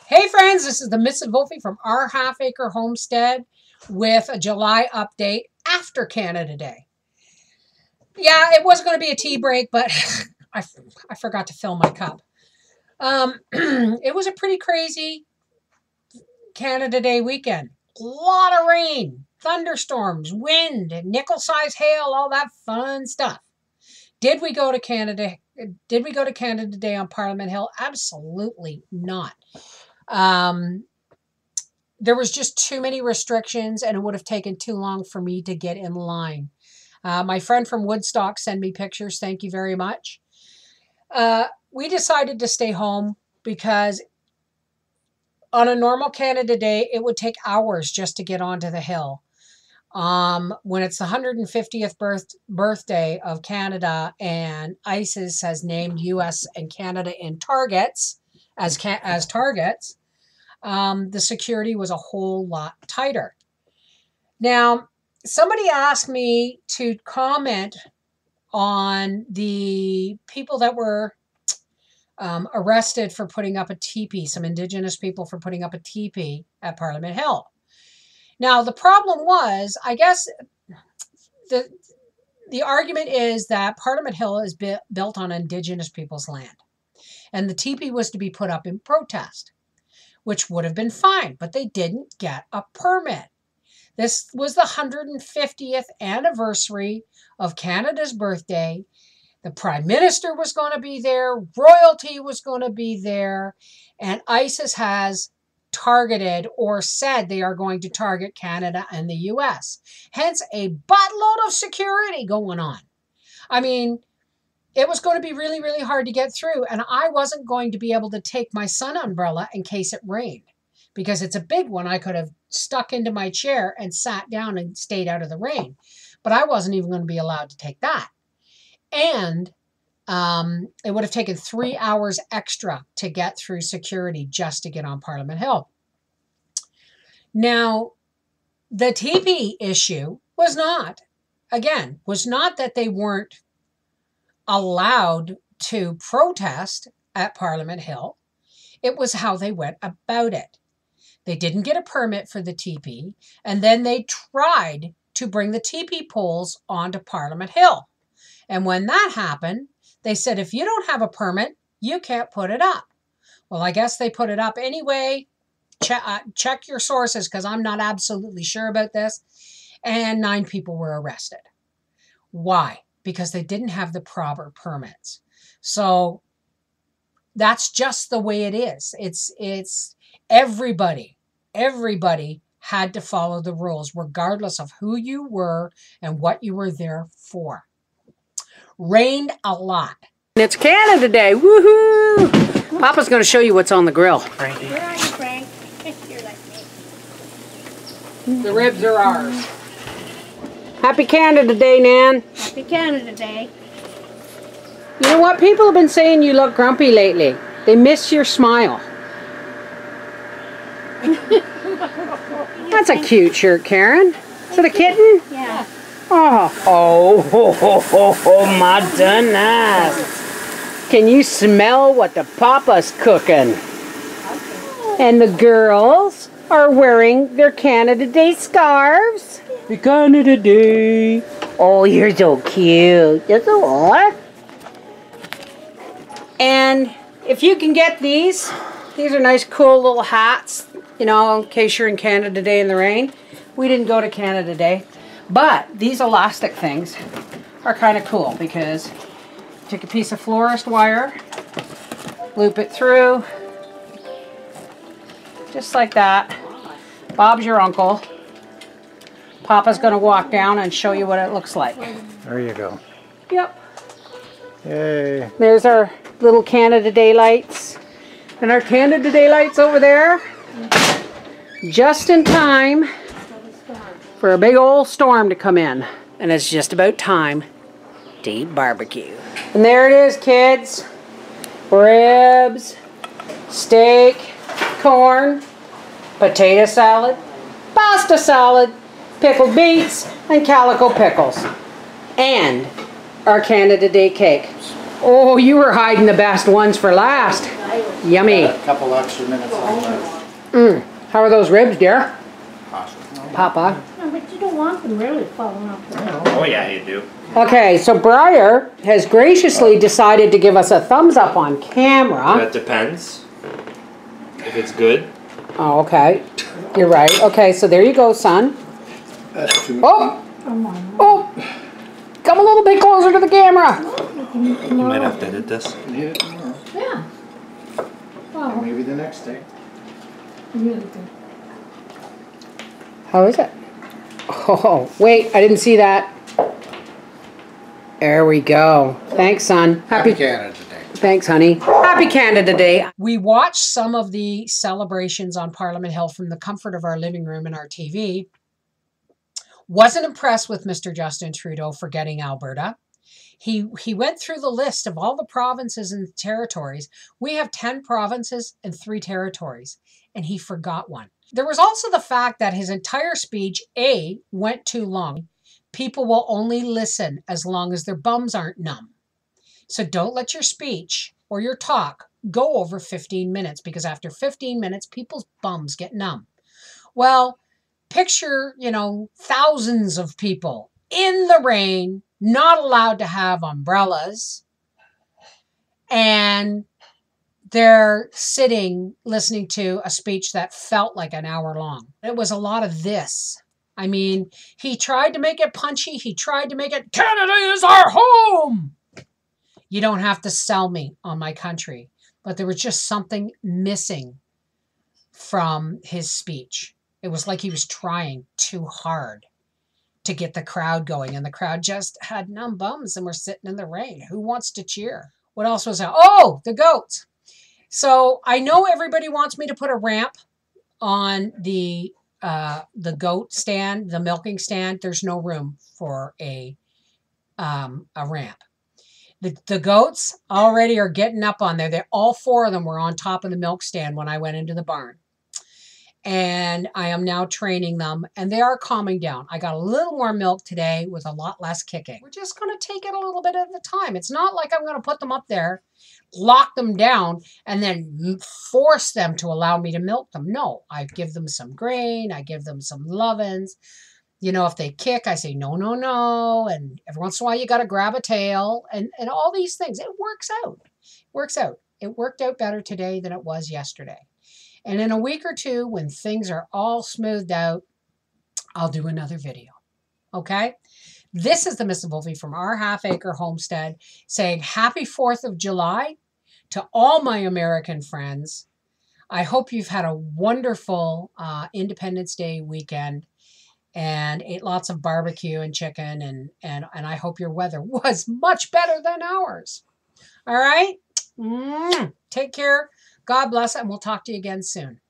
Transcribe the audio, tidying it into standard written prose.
Hey friends, this is the Mrs. Volfie from our half-acre homestead with a July update after Canada Day. Yeah, it was going to be a tea break, but I forgot to fill my cup. It was a pretty crazy Canada Day weekend. A lot of rain, thunderstorms, wind, nickel-sized hail, all that fun stuff. Did we go to Canada Day on Parliament Hill? Absolutely not. There was just too many restrictions and it would have taken too long for me to get in line. My friend from Woodstock sent me pictures. Thank you very much. We decided to stay home because on a normal Canada Day, it would take hours just to get onto the hill. When it's the 150th birthday of Canada and ISIS has named US and Canada in targets as targets, the security was a whole lot tighter. Now, somebody asked me to comment on the people that were arrested for putting up a teepee, some Indigenous people for putting up a teepee at Parliament Hill. Now, the problem was, I guess, the argument is that Parliament Hill is built on Indigenous people's land. And the teepee was to be put up in protest, which would have been fine, but they didn't get a permit. This was the 150th anniversary of Canada's birthday. The Prime Minister was going to be there, royalty was going to be there, and ISIS has targeted or said they are going to target Canada and the US. Hence, a buttload of security going on. I mean, it was going to be really, really hard to get through, and I wasn't going to be able to take my sun umbrella in case it rained, because it's a big one. I could have stuck into my chair and sat down and stayed out of the rain, but I wasn't even going to be allowed to take that. And it would have taken 3 hours extra to get through security just to get on Parliament Hill. Now, the teepee issue was not that they weren't allowed to protest at Parliament Hill. It was how they went about it. They didn't get a permit for the teepee, and then they tried to bring the teepee poles onto Parliament Hill. And when that happened, they said, if you don't have a permit, you can't put it up. Well, I guess they put it up anyway. Check your sources, because I'm not absolutely sure about this. And 9 people were arrested. Why? Because they didn't have the proper permits. So that's just the way it is. It's everybody had to follow the rules, regardless of who you were and what you were there for. Rained a lot. It's Canada Day. Woohoo! Papa's going to show you what's on the grill. Frankie. Where are you, Frank? You're like me. The ribs are ours. Happy Canada Day, Nan. Happy Canada Day. You know what? People have been saying you look grumpy lately. They miss your smile. That's a cute shirt, Karen. Is it a kitten? Yeah. Oh, my goodness. Can you smell what the papa's cooking? And the girls are wearing their Canada Day scarves. The Canada Day. Oh, you're so cute. You're so what? And if you can get these are nice cool little hats, you know, in case you're in Canada Day in the rain. We didn't go to Canada Day. But these elastic things are kind of cool because take a piece of florist wire, loop it through, just like that. Bob's your uncle. Papa's going to walk down and show you what it looks like. There you go. Yep. Yay. There's our little Canada Day lights. And our Canada Day lights over there. Just in time for a big old storm to come in. And it's just about time to eat barbecue. And there it is, kids. Ribs, steak, corn, potato salad, pasta salad, pickled beets, and calico pickles. And our Canada Day cake. Oh, you were hiding the best ones for last. Yummy. A couple extra minutes on that. How are those ribs, dear? Awesome. Papa. No, but you don't want them really falling off the bone. Oh yeah, you do. Okay, so Briar has graciously decided to give us a thumbs up on camera. That depends. If it's good. Oh, okay. You're right. Okay, so there you go, son. That's too Oh! Come on. Oh! Come a little bit closer to the camera. You might have to edit this. Need it tomorrow. Yeah. Well, Maybe the next day. really good. How is it? Oh, wait, I didn't see that. There we go. Thanks, son. Happy Canada Day. Thanks, honey. Happy Canada Day. We watched some of the celebrations on Parliament Hill from the comfort of our living room and our TV. Wasn't impressed with Mr. Justin Trudeau for getting Alberta. He went through the list of all the provinces and territories. We have 10 provinces and 3 territories, and he forgot one. There was also the fact that his entire speech, A, went too long. People will only listen as long as their bums aren't numb. So don't let your speech or your talk go over 15 minutes, because after 15 minutes, people's bums get numb. Well, picture, thousands of people in the rain, not allowed to have umbrellas, and they're sitting listening to a speech that felt like an hour long. It was a lot of this. I mean, he tried to make it punchy. He tried to make it, Canada is our home. You don't have to sell me on my country. But there was just something missing from his speech. It was like he was trying too hard to get the crowd going. And the crowd just had numb bums and were sitting in the rain. Who wants to cheer? What else was that? Oh, the goats. So I know everybody wants me to put a ramp on the goat stand, the milking stand. There's no room for a ramp. The goats already are getting up on there. All 4 of them were on top of the milk stand when I went into the barn. And I am now training them, and they are calming down. I got a little more milk today with a lot less kicking. We're just going to take it a little bit at a time. It's not like I'm going to put them up there, lock them down, and then force them to allow me to milk them. No, I give them some grain. I give them some lovin's. If they kick, I say, no, no, no. And every once in a while, you got to grab a tail and all these things. It works out. It worked out better today than it was yesterday. And in a week or 2, when things are all smoothed out, I'll do another video. Okay? This is the Mrs. Volfie from our half-acre homestead saying happy 4th of July to all my American friends. I hope you've had a wonderful Independence Day weekend and ate lots of barbecue and chicken, and I hope your weather was much better than ours. All right? Take care. God bless, and we'll talk to you again soon.